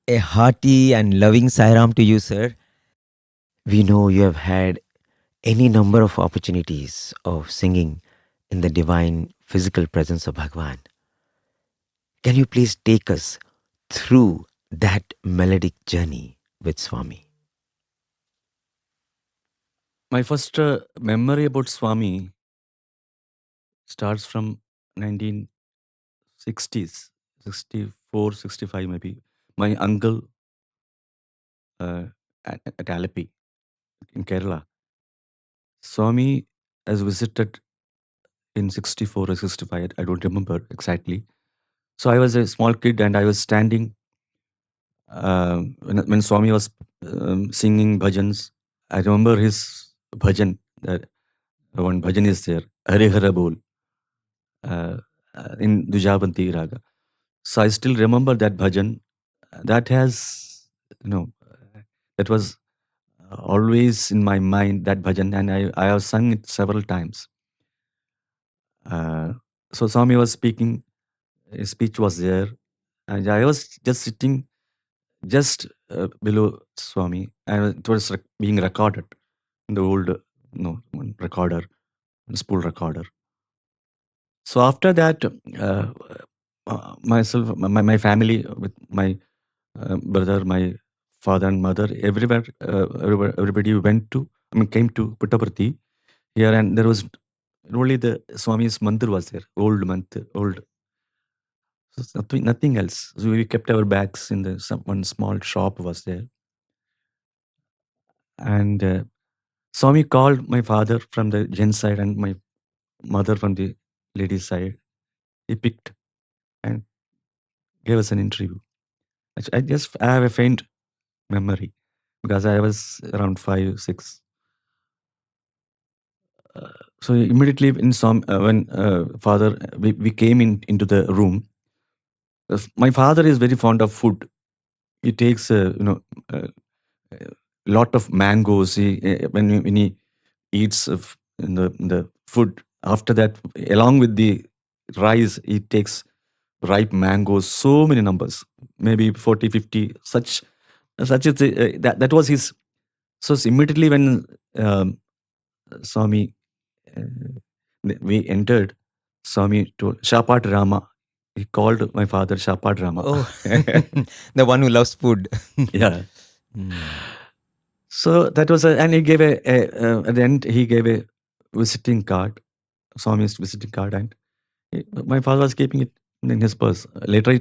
A hearty and loving Sairam to you, sir. We know you have had any number of opportunities of singing in the divine physical presence of Bhagavan. Can you please take us through that melodic journey with Swami? My first memory about Swami starts from 1960s, 64, 65 maybe. My uncle at Alapi in Kerala. Swami has visited in 64 or 65, I don't remember exactly. So I was a small kid and I was standing when Swami was singing bhajans. I remember his bhajan, that one bhajan is there, Hare Hare Bol, uh, in Dujavanti Raga. So I still remember that bhajan. That has, that was always in my mind, that bhajan, and I have sung it several times. So Swami was speaking, his speech was there, and I was just sitting just below Swami, and it was being recorded in the old one recorder, spool recorder. So after that, myself, my family, with my brother, my father and mother, everybody went to, came to Puttaparthi here, and there was only the Swami's mandir was there, old mandir, old. So nothing else. So we kept our bags in the one small shop was there, and Swami called my father from the gent side and my mother from the ladies side. He picked and gave us an interview. I have a faint memory because I was around 5, 6. So immediately in some when father we came into the room. My father is very fond of food. He takes a lot of mangoes. When he eats in the food, after that, along with the rice, he takes ripe mangoes, so many numbers, maybe 40, 50, such is that was his. So immediately when um, Swami uh, we entered, Swami told Shapat Rama. He called my father Shapat Rama. Oh, the one who loves food. Yeah. Hmm. So that was and he gave at the end he gave a visiting card, Swami's visiting card, and my father was keeping it in his purse. Later,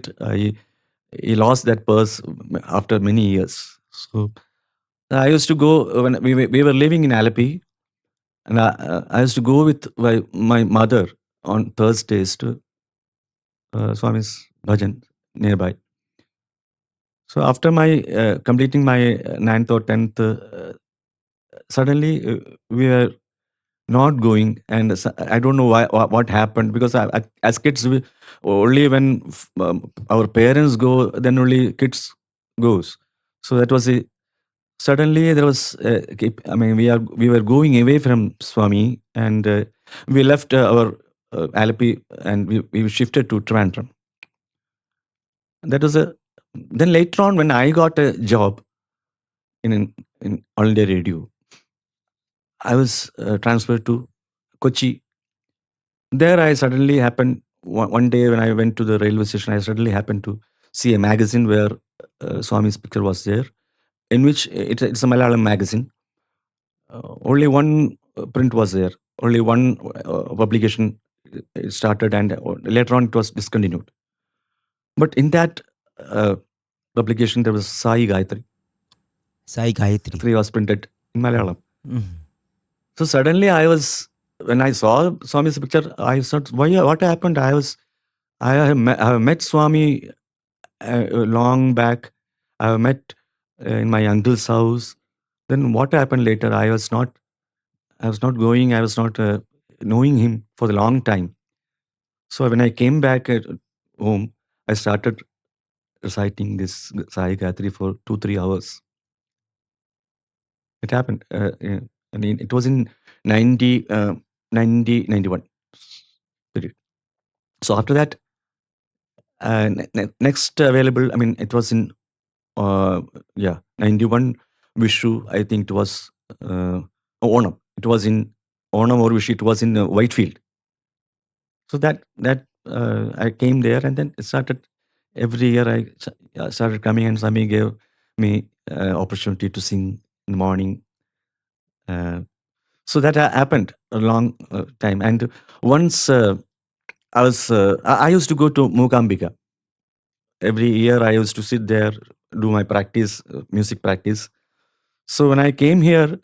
he lost that purse after many years. So I used to go when we were living in Alapi, and I used to go with my mother on Thursdays to Swami's bhajan nearby. So after my completing my ninth or 10th, suddenly we were not going, and I don't know why what happened, because as kids we, only when our parents go, then only kids goes. So that was a suddenly there was we were going away from Swami, and we left our Alapi, and we shifted to Trivandrum. That was a then later on when I got a job in All India Radio, I was transferred to Kochi. There I suddenly happened one day when I went to the railway station, I suddenly happened to see a magazine where Swami's picture was there, in which it's a Malayalam magazine. Only one print was there, only one publication started, and later on it was discontinued. But in that publication, there was Sai Gayatri. Sai Gayatri. Three was printed in Malayalam. Mhm. So suddenly when I saw Swami's picture, I thought, what happened? I have met Swami long back. I have met in my uncle's house. Then what happened later? I was not going. I was not knowing him for a long time. So when I came back at home, I started reciting this Sai Gayatri for 2, 3 hours. It happened. I mean, it was in 90, 91 period. So after that, next available, I mean, it was in uh, yeah, 91 Vishu, I think it was Onam. It was in Onam or Vishu, it was in Whitefield. So that I came there, and then it started every year. I started coming, and Swami gave me opportunity to sing in the morning. Uh, so that happened a long time. And once I used to go to Mukambika. Every year I used to sit there, do my practice, music practice. So when I came here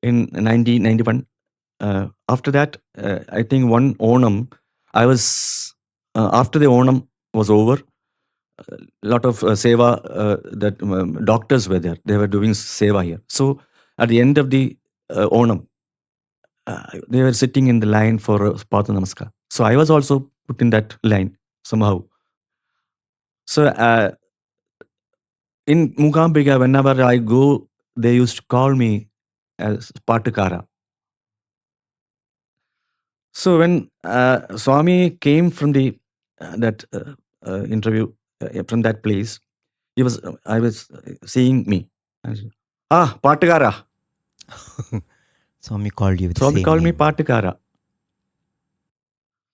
in 1991, after that, I think one Onam, I was, after the Onam was over, a lot of seva, that doctors were there. They were doing seva here. So at the end of the Onam, they were sitting in the line for Pada Namaskar. So I was also put in that line somehow. So in Mukambika, whenever I go, they used to call me as Patukara. So when Swami came from the that interview from that place, I was seeing me. I said, Patukara. Swami called you with the Swami same called me name. Patukara.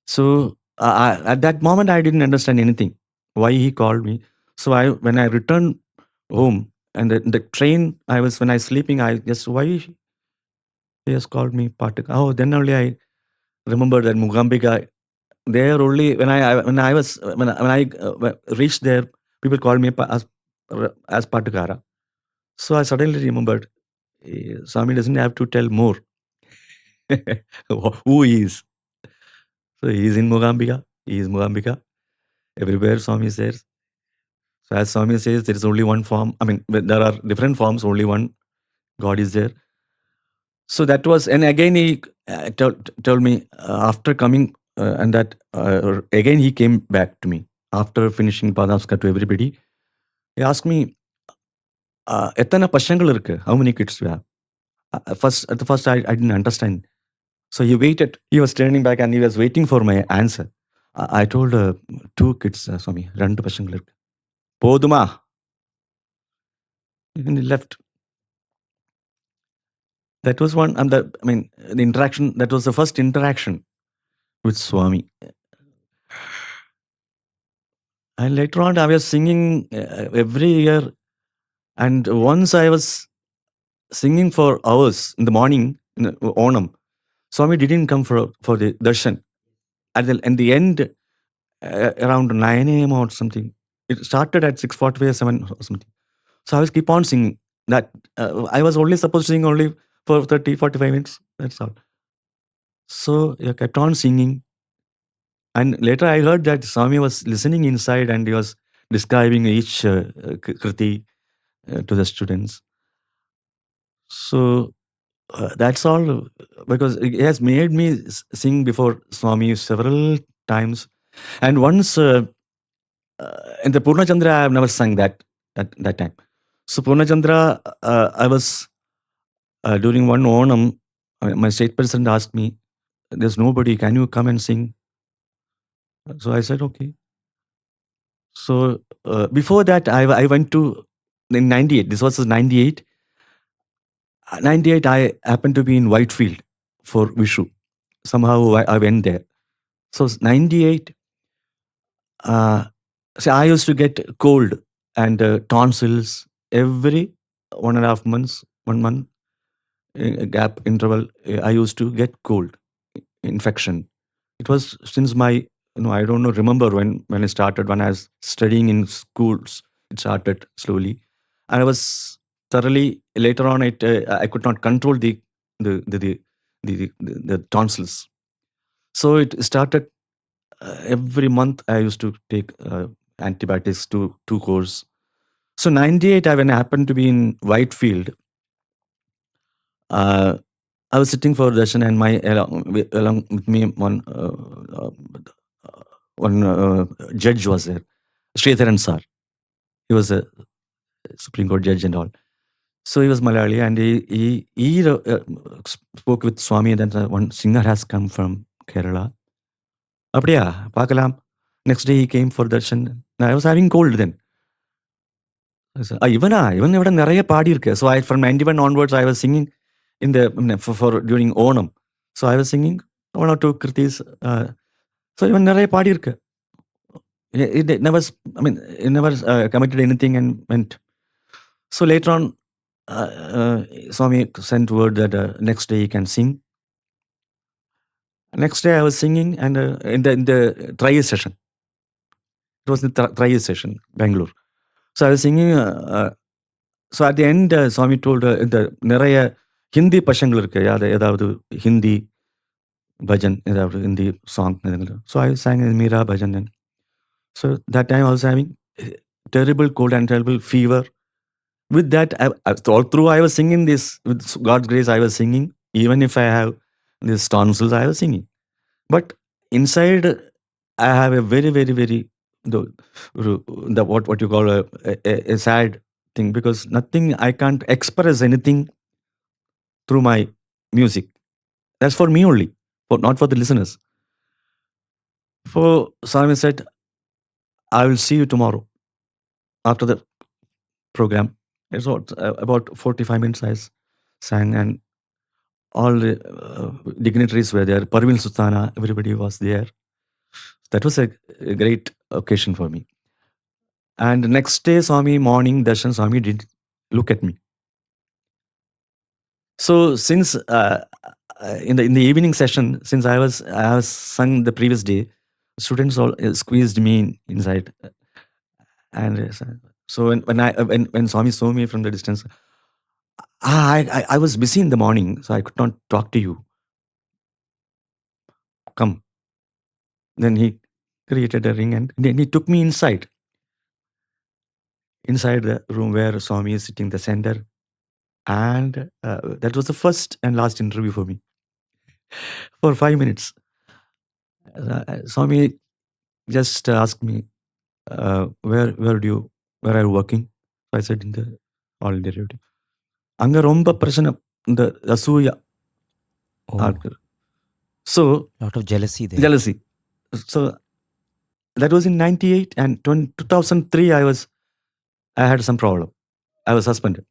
So at that moment, I didn't understand anything. Why he called me. So when I returned home and the train, when I was sleeping, I just, why he has called me Patukara. Oh, then only I remembered that Mugambika. There only when I reached there, people called me as Patukara. So I suddenly remembered, Swami doesn't have to tell more who he is. So he is in Mugambika. He is Mugambika. Everywhere Swami is there. So as Swami says, there is only one form. I mean, there are different forms. Only one God is there. So that was, and again he told me after coming, and that again he came back to me after finishing Padamska to everybody. He asked me, எத்தனை பசங்கள் இருக்கு? How many kids you have? At the first, I didn't understand. So he waited. He was turning back and he was waiting for my answer. I told 2 kids, Swami, 2 பசங்கள் இருக்கு. போதுமா? And he left. That was one, and the interaction, that was the first interaction with Swami. And later on, I was singing every year. And once I was singing for hours in the morning, in Onam. Swami didn't come for the darshan. In the end, around 9 a.m. or something, it started at 6:45 or 7 or something. So I was keep on singing. That I was only supposed to sing only for 30, 45 minutes. That's all. So I kept on singing. And later I heard that Swami was listening inside and he was describing each kriti to the students. So that's all, because it has made me sing before Swami several times. And once in the Purnachandra, I have never sung that time. So Purnachandra, I was during one Onam, my state president asked me, "There's nobody. Can you come and sing?" So I said, "Okay." So before that, I went to in 98. This was 98. 98, I happened to be in Whitefield for Vishu. Somehow I went there. So 98, I used to get cold and tonsils every 1.5 months, 1 month gap interval. I used to get cold infection. It was since my, I don't know, remember when it started, when I was studying in schools, it started slowly. And I was thoroughly, later on, I could not control the tonsils. So it started every month I used to take antibiotics, two course. So 98, when I happened to be in Whitefield, I was sitting for darshan, and along with me one judge was there, Sridharan sir. He was a Supreme Court judge and all. So he was Malayali, and he spoke with Swami. And then one singer has come from Kerala. அப்படியா பார்க்கலாம். Next day he came for darshan. I was having cold then. even ഇവിടെ നിറയെ പാടിയിരിക്കുക. So from 91 onwards, I was singing in the for during Onam. So I was singing one or two kritis. So even நிறய பாடியிருக்க. It never, it never committed anything and went. So later on, Swami sent word that next day he can sing. Next day I was singing, and in the trial session. It was the trial session, Bangalore. So I was singing. So at the end, Swami told the நிறைய ஹிந்தி பசங்கள் இருக்கு, ஏதாவது Hindi bhajan, ஏதாவது Hindi song. So I sang Meera bhajan. And so that time I was having terrible cold and terrible fever. With that, all through I was singing this. With God's grace, I was singing. Even if I have these tonsils, I was singing. But inside, I have a very, very, very what you call a sad thing, because nothing, I can't express anything through my music. That's for me only, not for the listeners. For Swami said, I will see you tomorrow after the program. It's about 45 minutes I sang, and all the dignitaries were there. Parveen Sultana, everybody was there. That was a great occasion for me. And next day, Swami morning darshan, Swami did look at me. So since in the evening session, since I was sung the previous day, students all squeezed me inside, and so when Swami saw me from the distance, I was busy in the morning, so I could not talk to you. Come. Then he created a ring, and then he took me inside the room where Swami is sitting the center. And that was the first and last interview for me. For 5 minutes, Swami just asked me, where are you working? So I said, in the All India Radio. Anga romba prashana, the asuya. So lot of jealousy there. Jealousy. So that was in 98, and 2003 I had some problem. I was suspended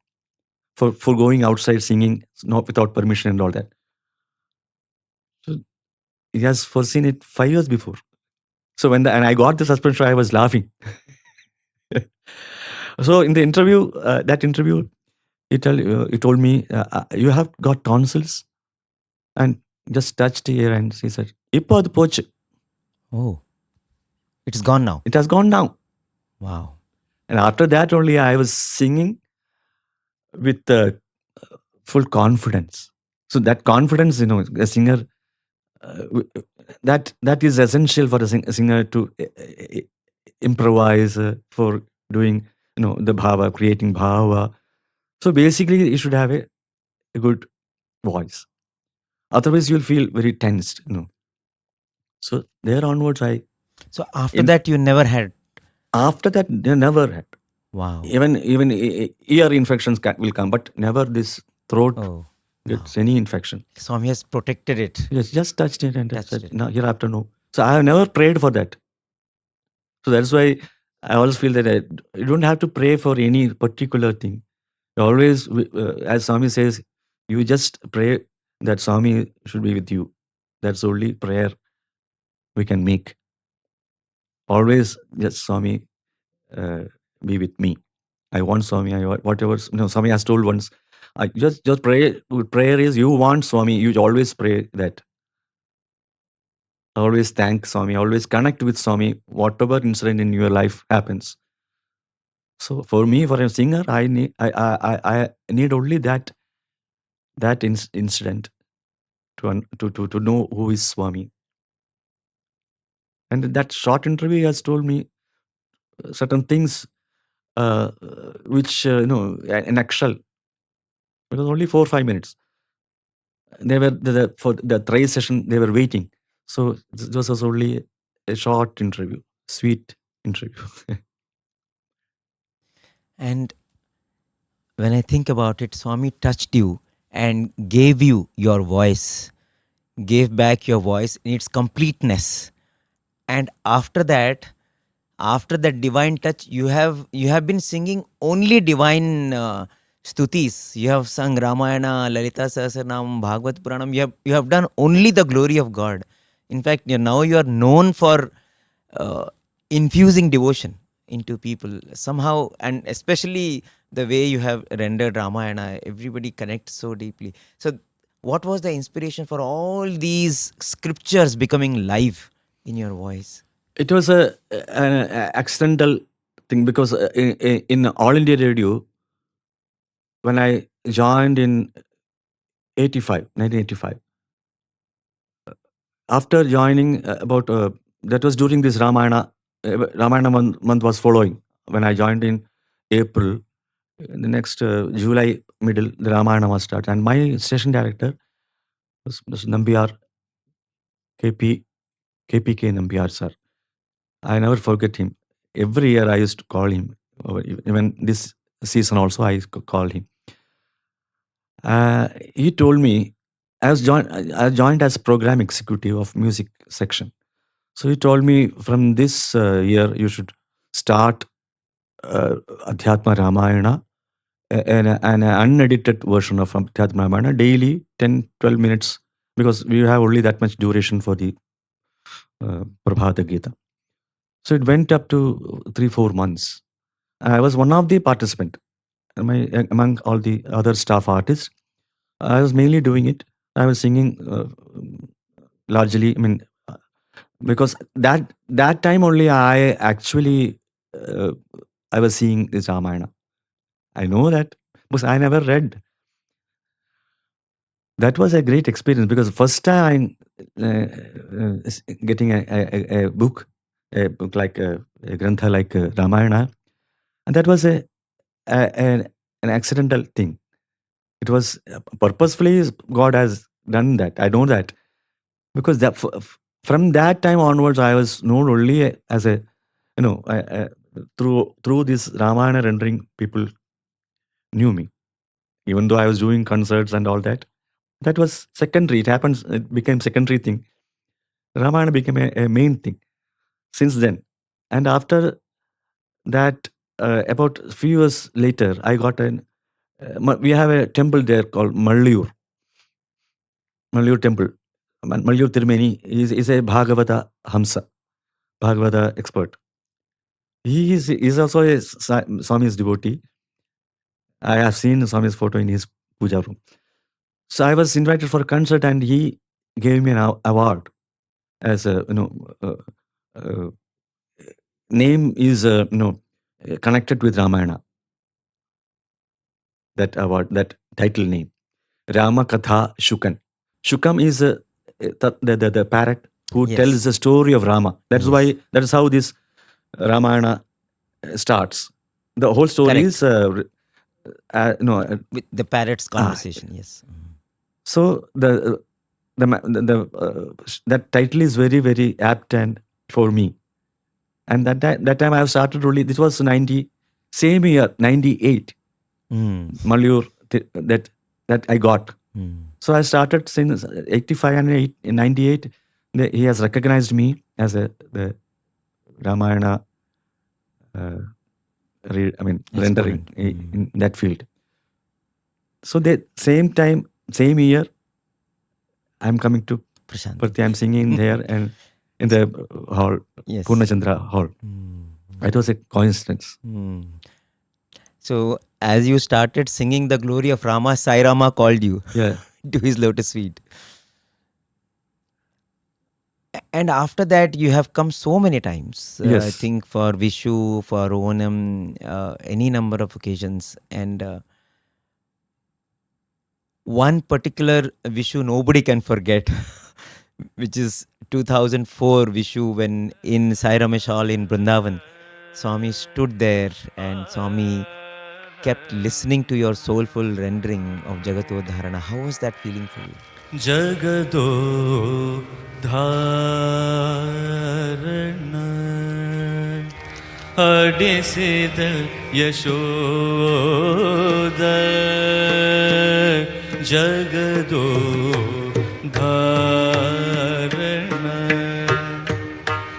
for going outside singing, not without permission and all that. So he has foreseen it 5 years before. So and I got the suspension, I was laughing. So in the interview, he told me, you have got tonsils, and just touched here, and he said, "Ipo adu pochu." Oh, it's gone now. It has gone now. Wow. And after that only I was singing with full confidence. So that confidence, a singer, that is essential for a singer to improvise, for doing, the bhava, creating bhava. So basically, you should have a good voice. Otherwise, you'll feel very tensed, So there onwards, So after that, you never had? After that, they never had. Wow. Even ear infections will come, but never this throat gets any infection. Swami has protected it. Yes, just touched it and touched it. No, hereafter no. So I have never prayed for that. So that's why I always feel that you don't have to pray for any particular thing. You always, as Swami says, you just pray that Swami should be with you. That's the only prayer we can make. Always just Swami be with me. I want Swami. Whatever Swami has told once. I just pray. Prayer is, you want Swami. You always pray that. Always thank Swami. Always connect with Swami. Whatever incident in your life happens. So for me, for a singer, I need only that incident to know who is Swami. And that short interview has told me certain things, which in actual, it was only 4 or 5 minutes. They were for the trial session. They were waiting. So this was only a short interview, sweet interview. And when I think about it, Swami touched you and gave you your voice, gave back your voice in its completeness. And after that, after that divine touch, you have been singing only divine stutis. You have sung Ramayana, Lalita Sahasranam, Bhagavad Puranam. You have done only the glory of God. In fact, now you are known for infusing devotion into people somehow, and especially the way you have rendered Ramayana, everybody connects so deeply. So what was the inspiration for all these scriptures becoming live in your voice? It was an accidental thing because in All India Radio, when I joined in 1985, after joining that was during this Ramayana month was following. When I joined in April, the next July middle, the Ramayana was started. And my station director was Nambiar, KPK Nambiar sir. I never forget him. Every year I used to call him. Even this season also I called him. He told me, I joined as program executive of music section. So he told me, from this year you should start Adhyatma Ramayana, an unedited version of Adhyatma Ramayana, daily 10-12 minutes, because we have only that much duration for the Prabhata Gita. So it went up to 3-4 months. I was one of the participants among all the other staff artists. I was mainly doing it. I was singing largely, because that time only I actually I was seeing this Ramayana. I know that because I never read. That was a great experience because first time getting a book like a grantha like Ramayana, and that was an accidental thing. It was purposefully God has done that. I know that because from that time onwards, I was known only as a through this Ramayana rendering, people knew me, even though I was doing concerts and all that. That was secondary. It became secondary thing. Ramayana became a main thing since then. And after that, about a few years later, I got we have a temple there called Mallur temple. Mallur Tirumeni is a Bhagavata Hamsa, Bhagavata expert. He is also a Swami's devotee. I have seen Swami's photo in his puja room. So I was invited for a concert, and he gave me an award as a name is connected with Ramayana. That award, that title name, Rama Katha Shukan. Shukam is the parrot who tells the story of Rama. That's why, that is how this Ramayana starts. The whole story is with the parrot's conversation. Yes. So that title is very, very apt and for me. And that time I have started only. This was same year 98. Mallur that I got. So I started since 85 and 98. He has recognized me as the Ramayana rendering in that field. So the same year, I'm coming to Prashanthi. I'm singing there and in the hall, Purnachandra hall. It was a coincidence. So as you started singing the glory of Rama, Sai Rama called you to his lotus feet. And after that, you have come so many times. I think for Vishu, for Onam, any number of occasions. And one particular Vishu nobody can forget, which is 2004 Vishu, when in Sai Ramesh Hall in Vrindavan, Swami stood there and Swami kept listening to your soulful rendering of Jagatodharana. How was that feeling for you? Jagatodharana Adisidal Yashoda Jagatodharana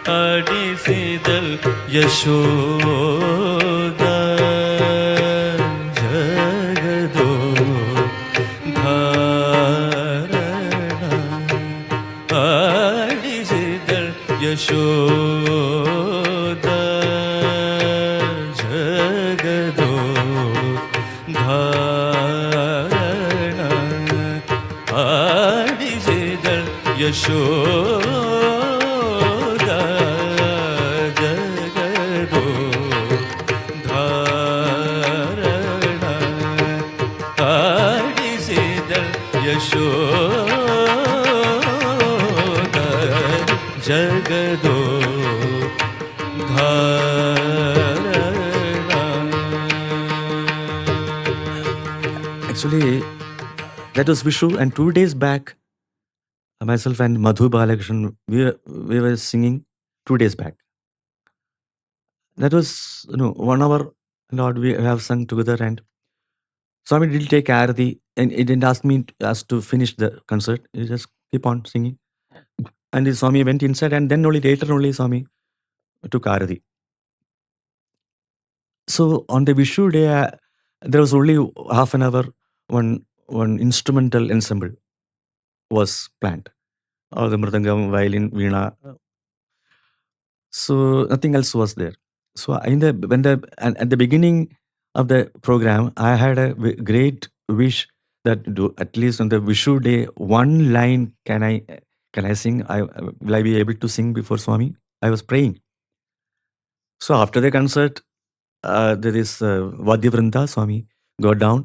Adisidal Yashoda ಜಗದೋ ಧಾರಣ ಆಡಿಸಿದಳ್ ಯಶೋದ ಜಗದೋ ಧಾರಣ ಆಡಿಸಿದಳ್ ಯಶೋದ ಜಗದೋ ಧಾರಣ ಆಡಿಸಿದಳ್ Yashoda ಜಗದೋ Actually, that was Vishu, and 2 days back, myself and Madhu Balakrishnan, we were singing 2 days back. That was 1 hour, Lord, we have sung together, and Swami didn't take Arati, and he didn't ask us to finish the concert. He just keep on singing. And the Swami went inside, and then later only Swami took Arati. So on the Vishu day, there was only half an hour, one instrumental ensemble was planned. All the mridangam, violin, veena. So nothing else was there. So at the beginning of the program, I had a great wish that at least on the Vishu day, one line can I sing? Will I be able to sing before Swami? I was praying. So after the concert, there is Vadya Vrinda Swami got down,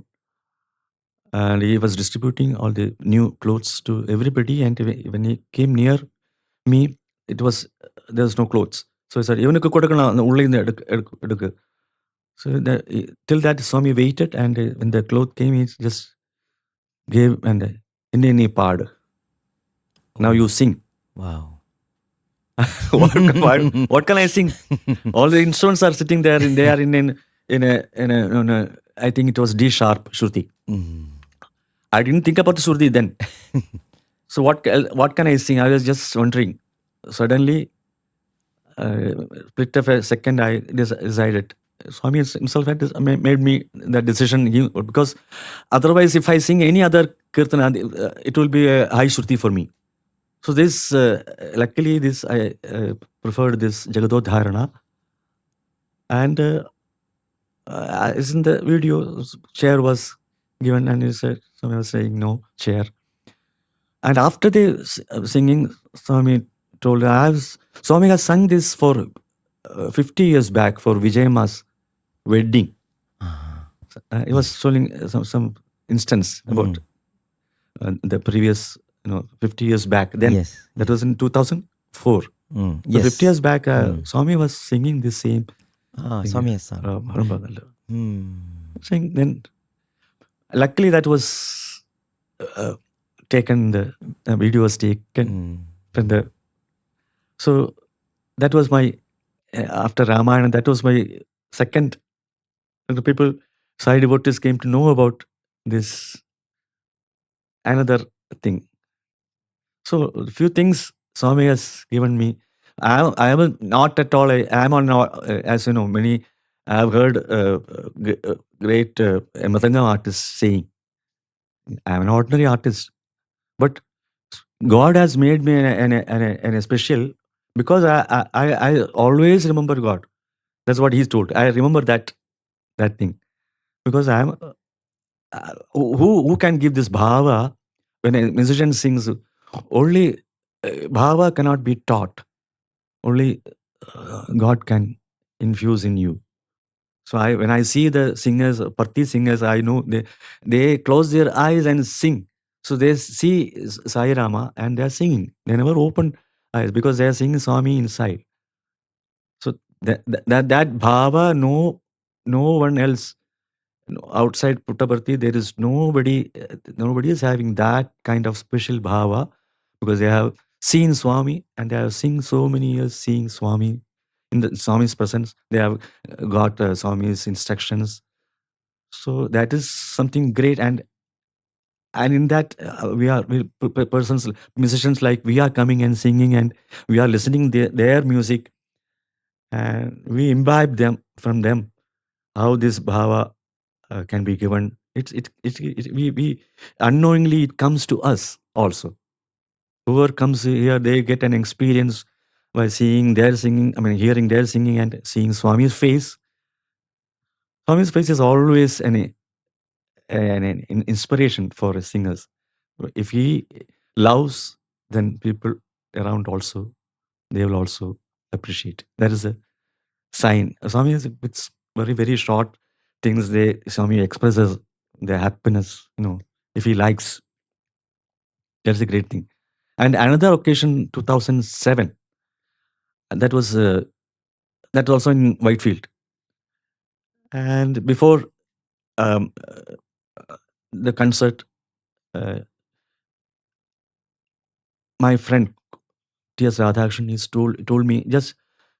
and he was distributing all the new clothes to everybody. And when he came near me, there was no clothes. So he said, "Ivanukku kodukkanam, andha ulla irundhu edukku." So till that Swami waited, and when the cloth came, he just gave and inni paad. Now you sing. Wow. what can I sing? All the instruments are sitting there, and they are in a I think it was D sharp Shruti. I didn't think about the Shruti then. So what can I sing? I was just wondering. Suddenly, split of a second, I decided. Swami himself had made me that decision, because otherwise, if I sing any other kirtana, it will be a high Shruti for me. So this, luckily, I preferred this Jagadodharana. And as in the video, chair was given, and he said, Swami was saying, no, chair. And after the singing, Swami told, Swami has sung this for 50 years back for Vijayamma's wedding. He was showing some instance about the previous 50 years back. Then Yes. that was in 2004. So Yes. 50 years back, Swami was singing the same. Swami has sung. Saying then, luckily that was taken. The video was taken from the. So that was my after Ramayana. That was my second. The people, Sai devotees, came to know about this another thing. So a few things Swami has given me. I am not at all. I am on, as you know, many. I have heard great Mridangam artists saying, I am an ordinary artist, but God has made me an a special, because I always remember God. That's what He's told. I remember that thing, because I am. Who can give this bhava when a musician sings? Only bhava cannot be taught. Only God can infuse in you. So when I see the singers, Parthi singers, I know they close their eyes and sing. So they see Sai Rama and they are singing. They never open eyes because they are singing Swami inside. So that bhava, no one else outside Puttaparthi, there is nobody is having that kind of special bhava, because they have seen Swami and they have seen so many years seeing Swami in the Swami's presence. They have got Swami's instructions. So that is something great, and in that persons, musicians like we are coming and singing, and we are listening their music. and we imbibe them from them. How this bhava can be given. We unknowingly it comes to us also. Whoever comes here, they get an experience by seeing their singing. I mean, hearing their singing and seeing Swami's face. Swami's face is always an inspiration for singers. If he loves, then people around also, they will also appreciate. That is a sign. Swami is it's very, very short things. Swami expresses their happiness, if he likes. That's a great thing. And another occasion, 2007, that was also in Whitefield. And before um, the concert, uh, my friend T.S. Radhakrishnan told me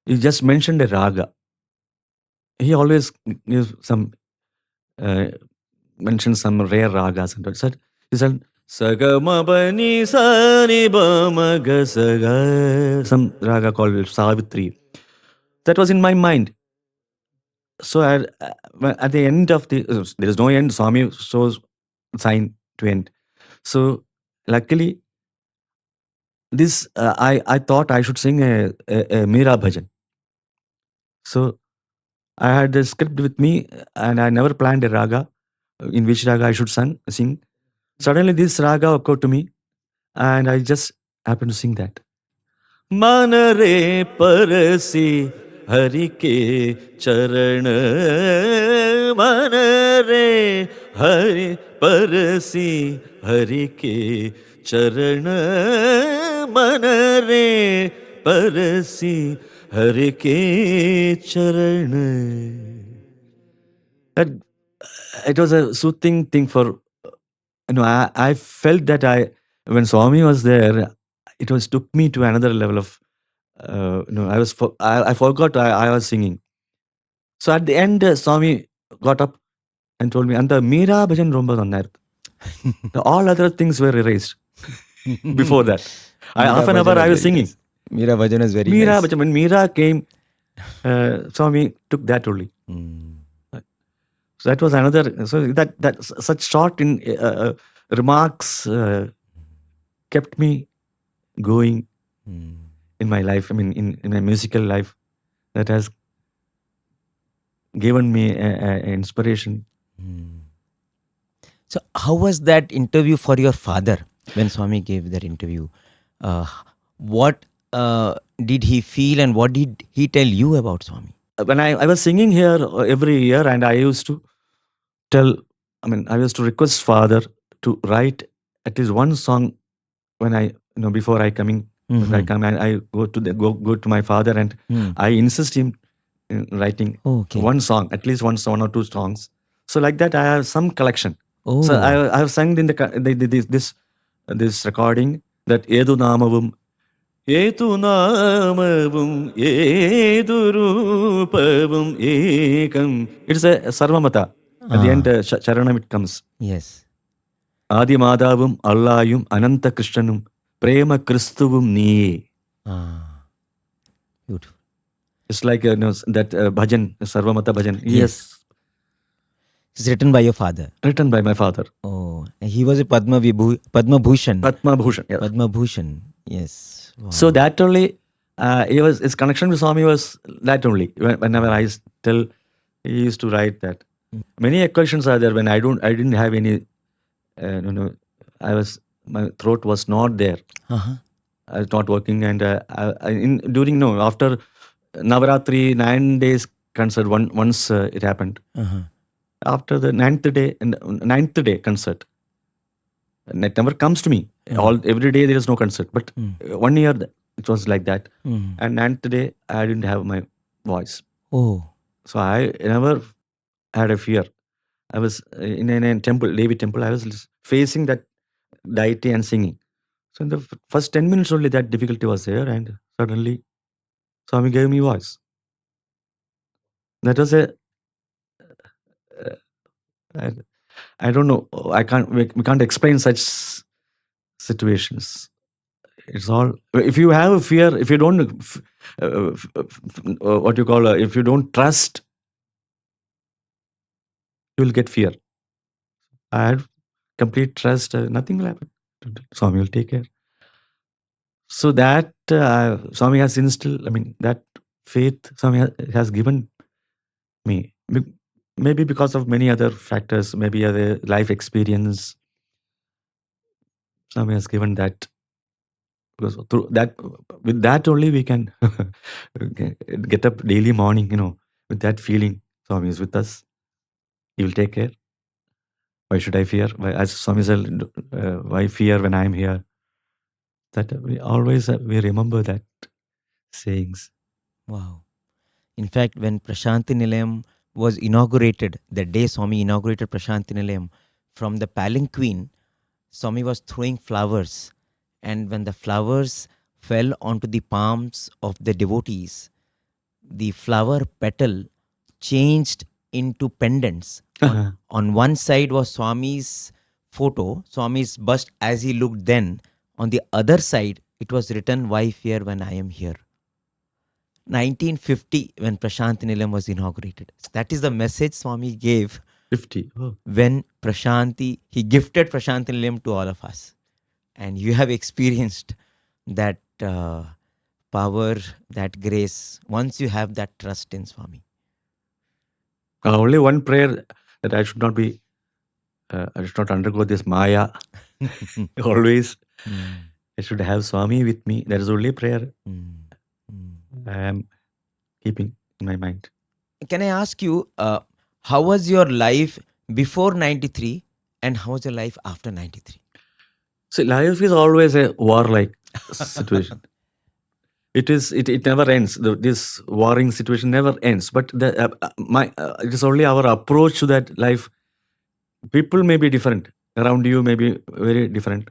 he just mentioned a raga. He always gives some mentioned some rare ragas and he said Sagama Pani Sani Bama Saga, some raga called Savitri. That was in my mind. So at the end of there is no end. Swami shows sign to end. So luckily, this I thought I should sing a Meera bhajan. So I had the script with me, and I never planned a raga in which raga I should sing. Suddenly, this raga occurred to me, and I just happened to sing that. मन रे परसी हरि के चरण मन रे हरि परसी हरि के चरण मन रे परसी हरि के चरण. That it was a soothing thing for I felt that when Swami was there, it was took me to another level of I forgot I was singing. So at the end, Swami got up and told me, and the Meera Bhajan Romba Nannairu. All other things were erased before that. Half an hour I was singing. Meera Bhajan is very Meera nice. Bhajan, when Meera came, Swami took that only. So that was another. So that such short remarks kept me going in my life. I mean, in my musical life, that has given me an inspiration. So how was that interview for your father when Swami gave that interview? What did he feel and what did he tell you about Swami? When I was singing here every year, and I used to I used to request Father to write at least one song when before I coming. When I come, I go to my father, and I insist him in writing one song, at least one or two songs. So like that, I have some collection. So I have sung in this recording that Edu Namavum Etu Edurupavum Ekam. It's a Sarvamata. At the end, Charanam it comes. Yes. Adi Madhavum Allayum Ananta Krishnanum Prema Kristuvum Niye. Beautiful. It's like that bhajan, Sarvamata bhajan. Yes. It's written by your father. Written by my father. Oh, he was a Padma Bhushan. Padma Bhushan. Yes. Padma Bhushan. Yes. Wow. So that only, his connection with Swami was that only. Whenever I tell, he used to write that. Many occasions are there when I didn't have any, my throat was not there. I was not working, and after Navaratri 9 days concert, once it happened. After the ninth day concert, and it never comes to me. Every day there is no concert, but 1 year it was like that. And ninth day I didn't have my voice. So I never had a fear. I was in a temple, Devi temple. I was facing that deity and singing. So in the first 10 minutes only, that difficulty was there, and suddenly Swami gave me voice. That was I don't know. We can't explain such situations. It's all. If you have a fear, if you don't, what you call, if you don't trust, you will get fear. I had complete trust. Nothing will happen. Swami will take care. So that Swami has instilled. I mean, that faith Swami has given me. Maybe because of many other factors, maybe other life experience. Swami has given that. Because through that, with that only we can get up daily morning, with that feeling. Swami is with us. He will take care. Why should I fear? Why, as Swami said, why fear when I am here? That we always we remember that sayings. Wow. In fact, when Prashanti Nilayam was inaugurated, the day Swami inaugurated Prashanti Nilayam, from the palanquin, Swami was throwing flowers. And when the flowers fell onto the palms of the devotees, the flower petal changed into pendants. On one side was Swami's photo, Swami's bust as he looked then. On the other side, it was written, "Why fear when I am here?" 1950, when Prashanti Nilayam was inaugurated. That is the message Swami gave 50. Oh. when he gifted Prashanti Nilayam to all of us. And you have experienced that power, that grace, once you have that trust in Swami. Only one prayer, that I should not be, I should not undergo this Maya. Always, I should have Swami with me. That is only prayer I am keeping in my mind. Can I ask you, how was your life before 93 and how was your life after 93? See, life is always a warlike situation. It never ends. This warring situation never ends. But it is only our approach to that life. People may be different. Around you may be very different.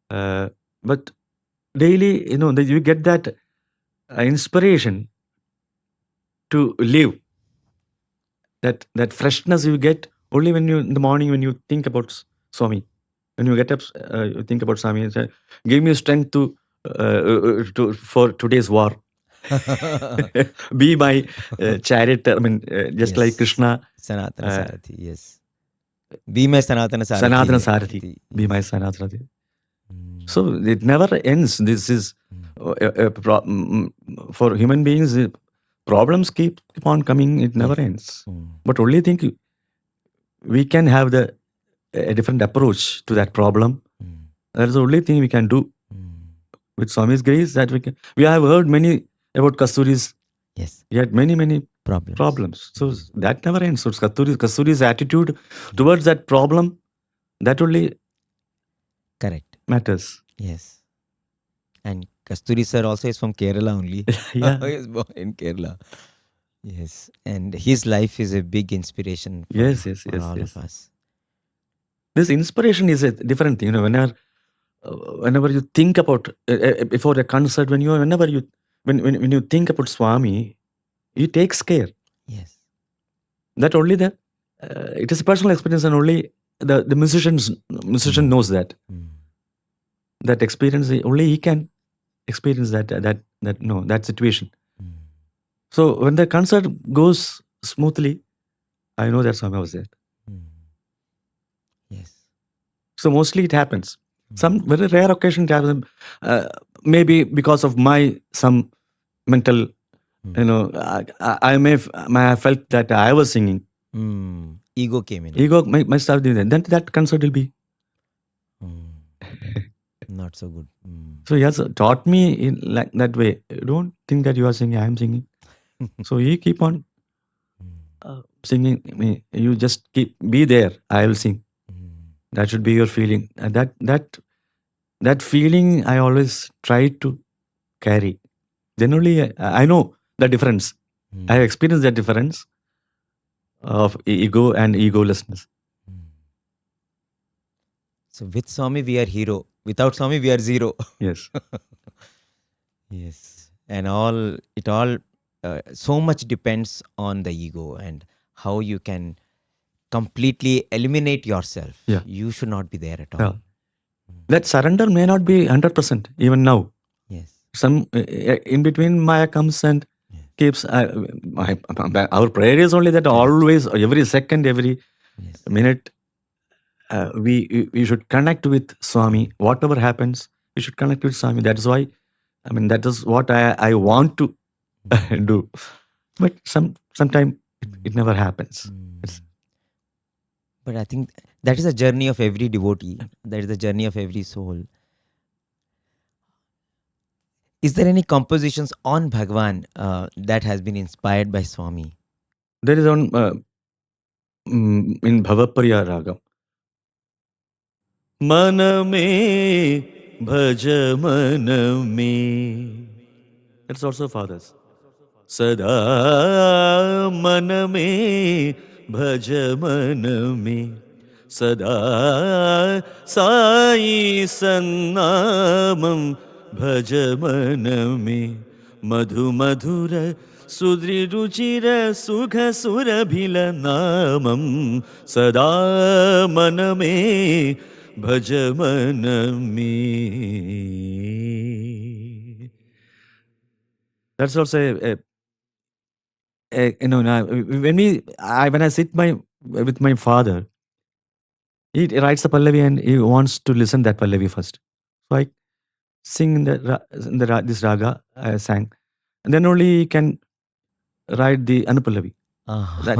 But daily, you get that inspiration to live. That freshness you get only when in the morning, when you think about Swami. When you get up, you think about Swami. Give me strength for today's war. Be my chariot. I mean, just like Krishna. Sanatana Sarathi, yes. Be my Sanatana Sarathi. Sanatana Sarathi. Be my Sanatana Sarathi. So it never ends. This is for human beings. Problems keep on coming. It never ends. But only think we can have a different approach to that problem. That is the only thing we can do. With Swami's grace, that we have heard many about Kasturi's. Yes. He had many problems. So that never ends. So Kasturi's attitude towards that problem, that only correct matters. Yes. And Kasturi sir also is from Kerala only. Yeah. He is born in Kerala. Yes. And his life is a big inspiration for all of us. This inspiration is a different thing. Whenever you think about before a concert, when you think about Swami, he takes care. Yes. That only it is a personal experience, and only the musician knows that. That experience, only he can experience that situation. So when the concert goes smoothly, I know that Swami was there. Yes. So mostly it happens. Some very rare occasion it happens. Maybe because of some mental, I may have felt that I was singing. Ego came in. Ego might start doing that. Then that concert will be not so good. So he has taught me in like that way. Don't think that you are singing, I am singing. So you keep on singing. You just be there. I will sing. That should be your feeling. And that feeling I always try to carry. Then only I know the difference. I have experienced that difference of ego and egolessness. So with Swami we are hero. Without Swami we are zero. Yes. Yes. And so much depends on the ego and how you can completely eliminate yourself. Yeah. You should not be there at all. That surrender may not be 100% even now. Yes. Some in between Maya comes and Yes. keeps. Our prayer is only that Correct. always, every second, every Yes. minute, we should connect with Swami. Whatever happens, we should connect with Swami. That is why, that is what I want to do. But sometimes it never happens. It's, But I think that is a journey of every devotee. That is the journey of every soul. Is there any compositions on Bhagavan that has been inspired by Swami? there is one in Bhavapriya Raga. मन में भज मन में. That's also fathers. सदा मन में भज मन में. सदा साई सन्नामं भज मन में. मधु मधुर सुदृरुचिर सुख सुरभिल नामं सदा मन में भज मन में. That's also now, when I sit with my father, he writes the Pallavi and he wants to listen that Pallavi first. So I sing in this raga I sang, and then only he can write the Anupallavi.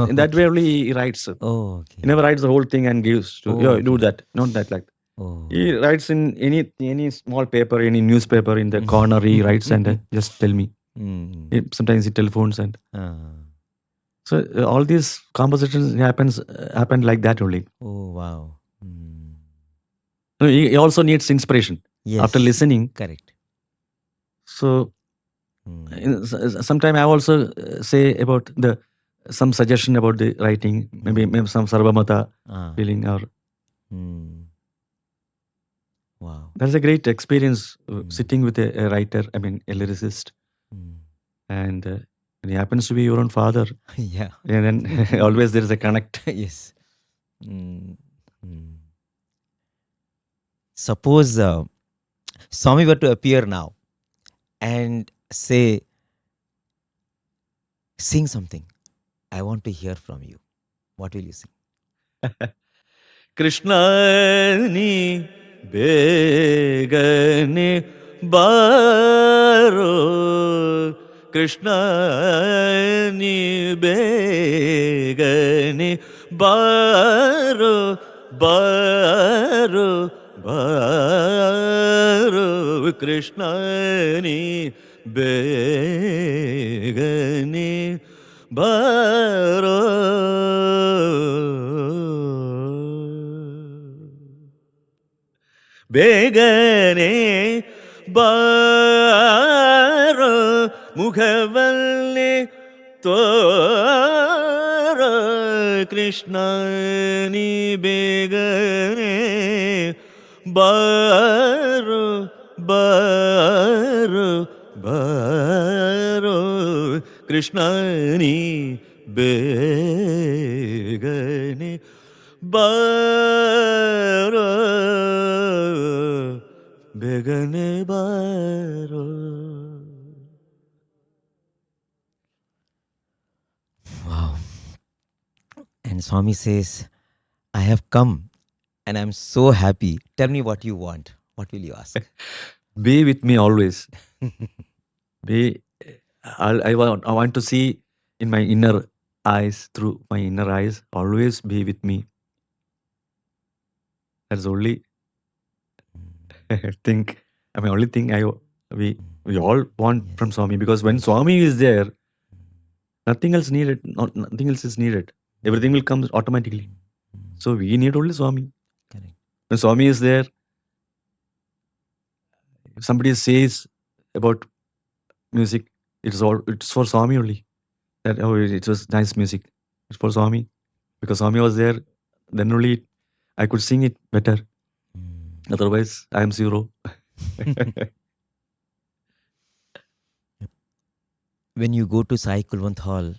In that way only he writes. Oh, okay. He never writes the whole thing and gives to do that. Not that like. Oh. He writes in any small paper, any newspaper in the corner. He writes and just tell me. Sometimes he telephones and. So all these compositions happened like that only. Oh, wow. So he also needs inspiration after listening. Correct. So sometimes I also say about some suggestion about the writing, maybe some sarvamata feeling or. Wow. That's a great experience sitting with a writer, a lyricist. And when he happens to be your own father. Yeah. And then always there is a connect. Yes. Suppose Swami were to appear now and say, sing something. I want to hear from you. What will you sing? Krishna ni begane baro. Krishna ni begane baro. Baro. Baro. Krishna ni begane baro. Begane baro mukhavalli tora. Krishna ni begane baro. Baro. Baro. Krishna ni begane baro. Begane baro. Wow. And Swami says, I have come and I'm so happy. Tell me what you want. What will you ask? Be with me always. I want to see in my inner eyes, through my inner eyes, always be with me. That's only only thing we all want from Swami, because when Swami is there, nothing else needed. Nothing else is needed. Everything will come automatically. So we need only Swami. Correct. When Swami is there, if somebody says about music, it's for Swami only. That it was nice music. It's for Swami, because Swami was there. Then only I could sing it better. Otherwise, I am zero. When you go to Sai Kulwant Hall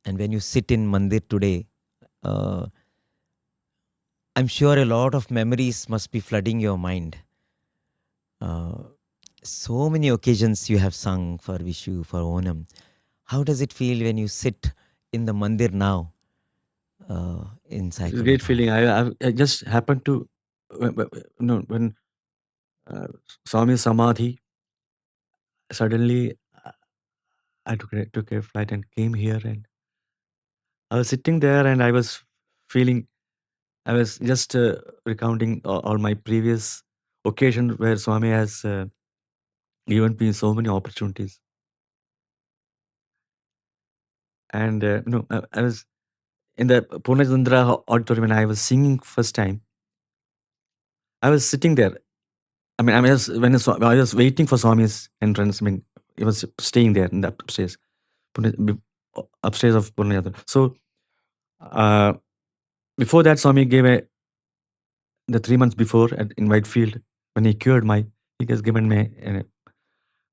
and when you sit in Mandir today, I'm sure a lot of memories must be flooding your mind. Uh, so many occasions you have sung for Vishu, for Onam. How does it feel when you sit in the mandir now in It's a great Sai feeling. I just happened to, when uh, Swami Samadhi, suddenly I took a flight and came here, and I was sitting there and I was feeling, I was just recounting all my previous occasions where Swami has given me so many opportunities. And I was in the Purnachandra auditorium when I was singing first time. I was sitting there. I mean, I was waiting for Swami's entrance. I mean, he was staying there in the upstairs, upstairs of Purnachandra. So uh, before that, Swami gave the 3 months before in Whitefield, when he cured he has given me a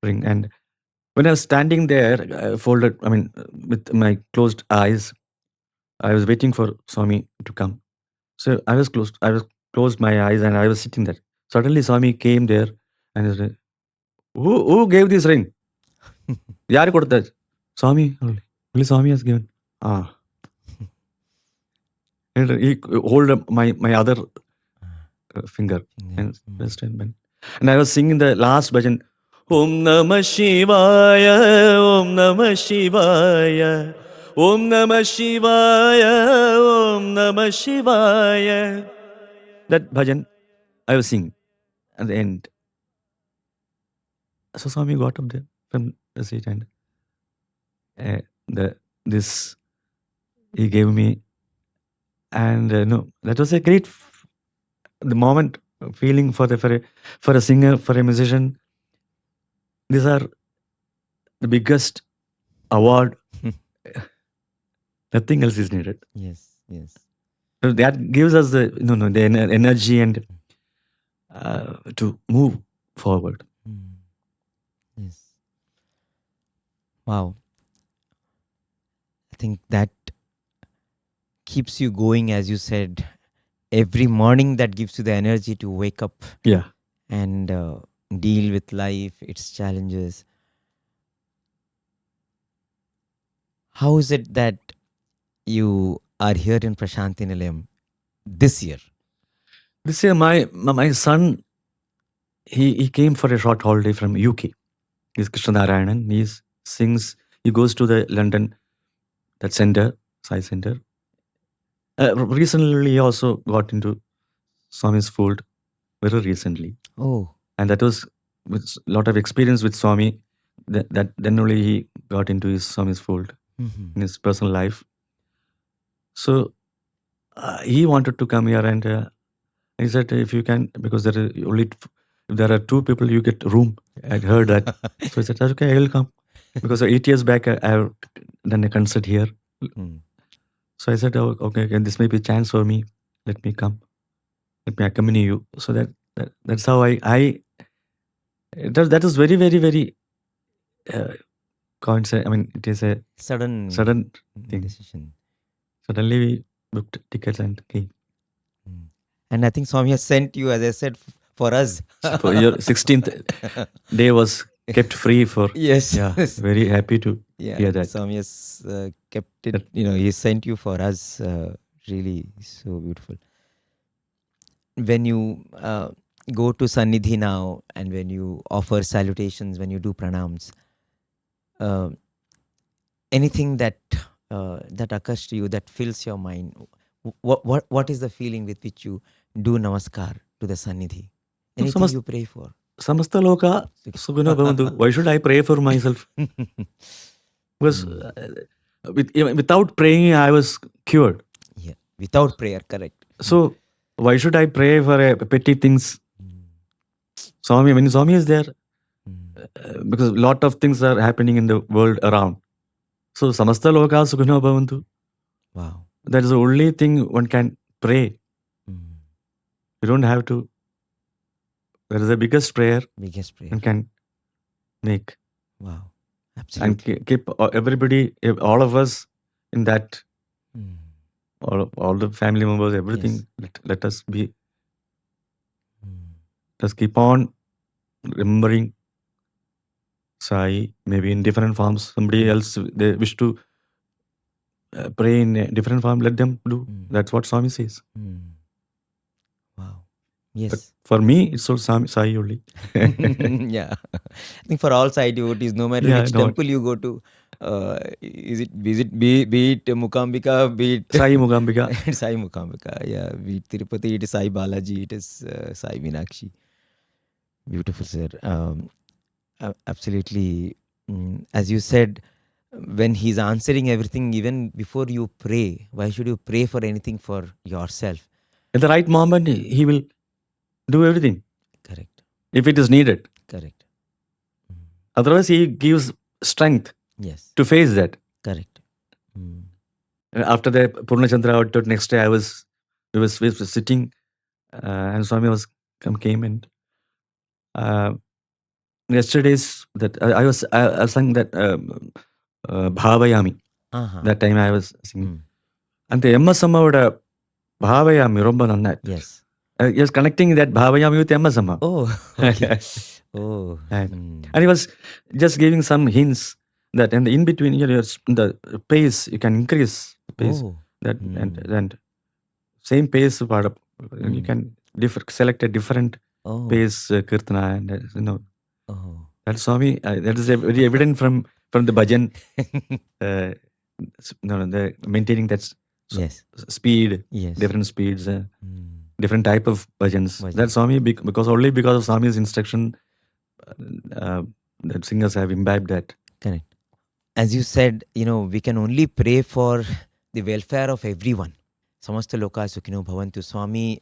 ring. And when I was standing there, folded, I mean, with my closed eyes, I was waiting for Swami to come. So I was closed my eyes and I was sitting there. Suddenly Swami came there and he said, who gave this ring? Yaar kodutha? Swami only Swami has given. Ah. And he hold up my other finger and pressed and I was singing the last bhajan. Om Namah Shivaya, Om Namah Shivaya, Om Namah Shivaya, Om Namah Shivaya. That bhajan I was singing at the end. So Swami got up there from the seat and this he gave me, and no, that was a great the moment feeling for a singer, for a musician. These are the biggest award. Nothing else is needed. Yes, yes. So that gives us the energy and to move forward. Yes. Wow. I think that keeps you going, as you said, every morning. That gives you the energy to wake up Yeah. and deal with life, its challenges. How is it that you are here in Prasanthi Nilayam this year? This year, my son, he came for a short holiday from UK. He's Krishna Narayanan. He sings. He goes to the London center, Sai Center. Recently, he also got into Swami's fold. Very recently. Oh. And that was with a lot of experience with Swami. That then only he got into his Swami's fold in his personal life. So he wanted to come here, and he said, if you can, because there are 2 people, you get room. I heard that. So I said, okay, I will come. Because 8 years back, I have done a concert here. So I said, oh, okay, this may be a chance for me. Let me come. Let me accompany you. So that's how that is very, very, very coincident. I mean, it is a Sudden thing. decision. Suddenly we booked tickets and came. And I think Swami has sent you, as I said, for us. For your 16th day was kept free for. Yes. Yeah, very happy to hear that. Swami has kept it, he sent you for us. Really so beautiful. When you go to Sannidhi now, and when you offer salutations, when you do pranams, anything that occurs to you, that fills your mind, what is the feeling with which you do namaskar to the Sannidhi? Anything you pray for? Samasta loka sukhino bhavantu. Why should I pray for myself? Because without praying, I was cured. Yeah, without prayer, correct. So why should I pray for petty things? Swami, when Swami is there, because a lot of things are happening in the world around. So samasta loka sukhino bhavantu. Wow. That is the only thing one can pray. You don't have to. That is the biggest prayer one can make. Wow. Absolutely. And keep everybody, all of us in that, all the family members, everything. Let us be. Let's keep on remembering Sai, maybe in different forms. Somebody else, they wish to pray in a different form, let them do. That's what Swami says. Wow. But Yes. for me, it's all Sai only. Yeah. I think for all Sai devotees, no matter Yeah, which no. temple you go to, be it Mukambika, be it Sai Mugambika. Sai Mukambika, yeah, be it Tirupati, it is Sai Balaji, it is Sai Meenakshi. Beautiful, sir. Absolutely. As you said, when he's answering everything, even before you pray, why should you pray for anything for yourself? At the right moment, he will do everything. Correct. If it is needed. Correct. Otherwise, he gives strength Yes. to face that. Correct. After the Purnachandra outdoor, next day we was sitting, and Swami came and yesterday's that I sang that Bhavayami. That time I was singing. And the MS Amma Bhavayami Romba Nannat. Yes. He was connecting that Bhavayami with MS Amma. Oh, okay. Oh. And he was just giving some hints that in between the pace you can increase pace. Oh. That and same pace you can select a different pace kirtana and Oh. that's Swami. That is very evident from the bhajan. The maintaining that Yes. speed, Yes. different speeds, different type of bhajans. That's Swami because only because of Swami's instruction that singers have imbibed that. Correct. As you said, we can only pray for the welfare of everyone. Samasta loka sukhino bhavantu. Swami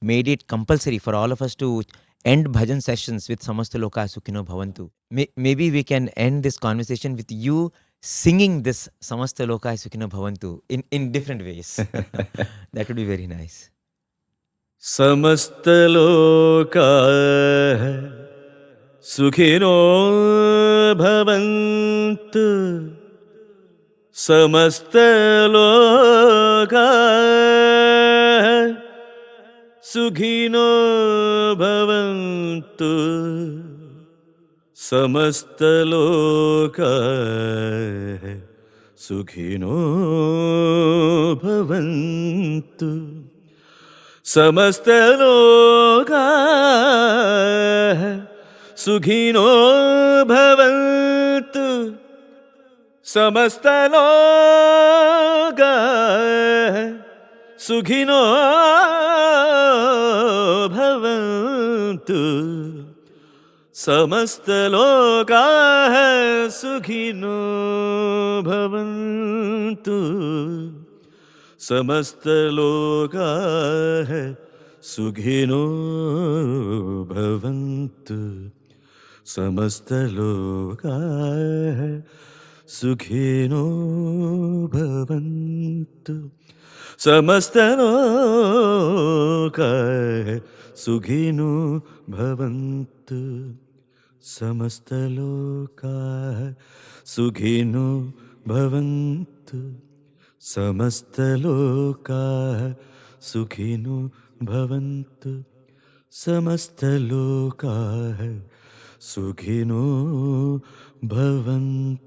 made it compulsory for all of us to end bhajan sessions with Samasta loka sukhino bhavantu. Maybe we can end this conversation with you singing this Samasta loka sukhino bhavantu in different ways. That would be very nice. Samasta loka Sukhino bhavantu Samasta loka Sukhino bhavantu Samasta loka Sukhino bhavantu Samasta loka Sukhino bhavantu Samasta loka Sukhino bhavantu Samasta loka Sukhino bhavantu Samasta loka Sukhino bhavantu Samasta loka Sukhino bhavantu Samasta loka Sukhino bhavantu Samasta loka Sukhino bhavantu Samasta loka Sukhino bhavantu Samasta loka Sukhino bhavantu.